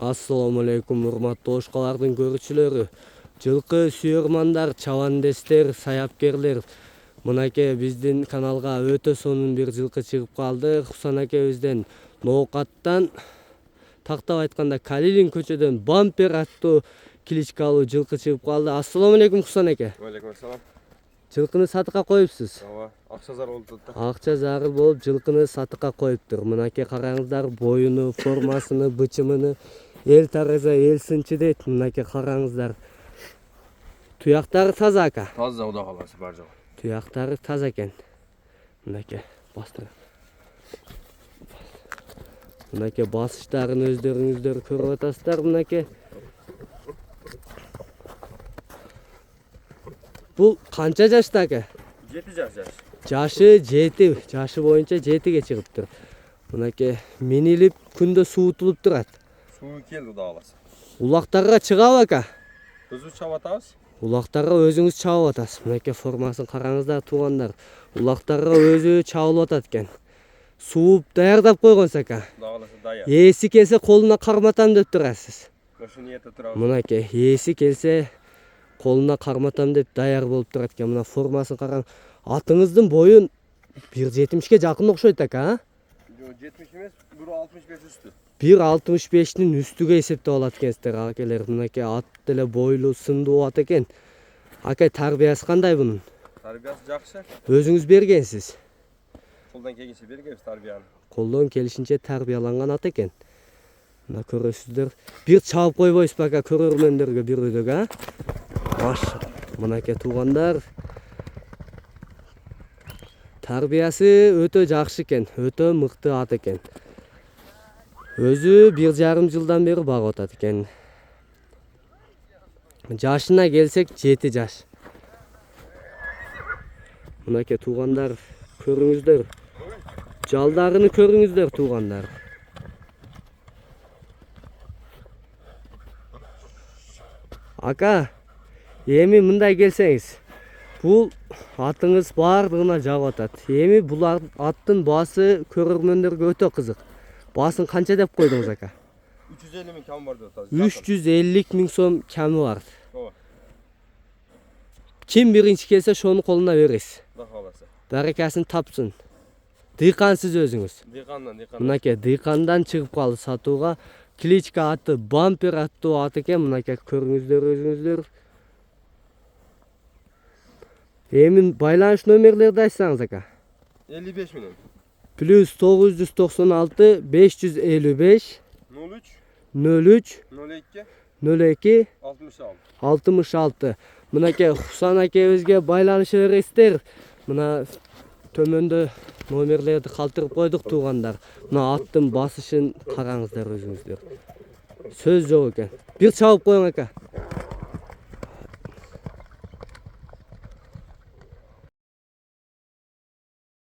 Assalamu alaikum урматтуу ошкалардын көрүүчүлөрү. Жылкы сүйөрмандар, чабандестер, саяпкерлер. Мынакей биздин каналга өтө сонун бир жылкы чыгып калды. Хусан акебизден Ноокаттан, тактап айтканда Калилин көчөдөн Бампер аттуу кличкалуу жылкы чыгып калды. Ассаламу алейкум Хусан аке. Алейкум ассалам. Жылкыны сатыкка коюпсуз. Ооба, акча зарыл болуп атат. Акча зарыл болуп жылкыны сатыкка коюптур. Мынакей караңыздар, боюну, формасыны, бычымыны. Эл тараза, эл сынчы дейт. Мынакей караңыздар. Туяктары таза ака. Таза Кудай кааласа бар жагы. Туяктары таза экен. Мынакей бастыр. Мынакей басыштарын өздөрүңүздөр көрүп атасыздар. Мынакей. Бул канча жашта ака? 7 жаш. Жашы 7, жашы боюнча 7ге чыгыптыр. Мынакей минилип күндө суутулуп турат. Суу келди Кудай кааласа. Улактарга чыгабы ака? Өзүбүз чабып атабыз. Улактарга өзүңүз чабып атасыз. Мынакей формасын караңыздар туугандар. Улактарга өзү чабылып атат экен. Сууп даярдап койгонсуз ака. Кудай кааласа даяр. Ээси келсе колуна карматам деп турасыз. Ошо ниетте турабыз. Мынакей ээси келсе колуна карматам деп даяр болуп турат экен. Мына формасын караң. Атыңыздын боюн 1.70ке жакын окшойт ака, а? Жок, 70 эмес, 1.65 үстү. 1.65-тин үстүгө эсептеп алат экенсиздер акелер. Мынакей ат деле бойлуу, сындуу ат экен. Ака тарбиясы кандай бунун? Тарбиясы жакшы. Өзүңүз бергенсиз. Колдон келгенче бергенбиз тарбияны. Колдон келишинче тарбияланган ат экен. Мына көрөсүздөр. Бир чабып койбойсузбу ака көрөрмөндөргө бир өдөк, а? Маша. Мынакей туугандар. Тарбиясы өтө жакшы экен, өтө мыкты ат экен. Өзү 1,5 жылдан бери багып атат экен. Жашына келсек 7 жаш. Мынакей туугандар көрүңүздөр. Жалдарыны көрүңүздөр туугандар. Ака, эми мындай келсеңиз. Бул атыңыз баардыгына жагып атат. Эми бул аттын баасы көрөрмөндөргө өтө кызык. Баасын канча деп койдуңуз ака? 350 миң кам бар деп атабыз. 350 миң сом ками бар. Ооба. Ким биринчи келсе шону колуна бересиз. Кудай кааласа. Баракасын тапсын. Дыйкансыз өзүңүз. Дыйкандан. Мынакей дыйкандан чыгып калды сатууга. Кличка аты Бампер аттуу ат экен. Мынакей көрүңүздөр өзүңүздөр. Эми байланыш номерлерди айтсаңыз ака. 55 менен. Плюс 996 555 03 03 02 02 66. 66. Мынакей Хусан акебизге байланыша бересиздер. Мына төмөндө номерлерди калтырып койдук туугандар. Мына аттын басышын караңыздар өзүңүздөр. Сөз жок экен. Бир чабып коюң ака.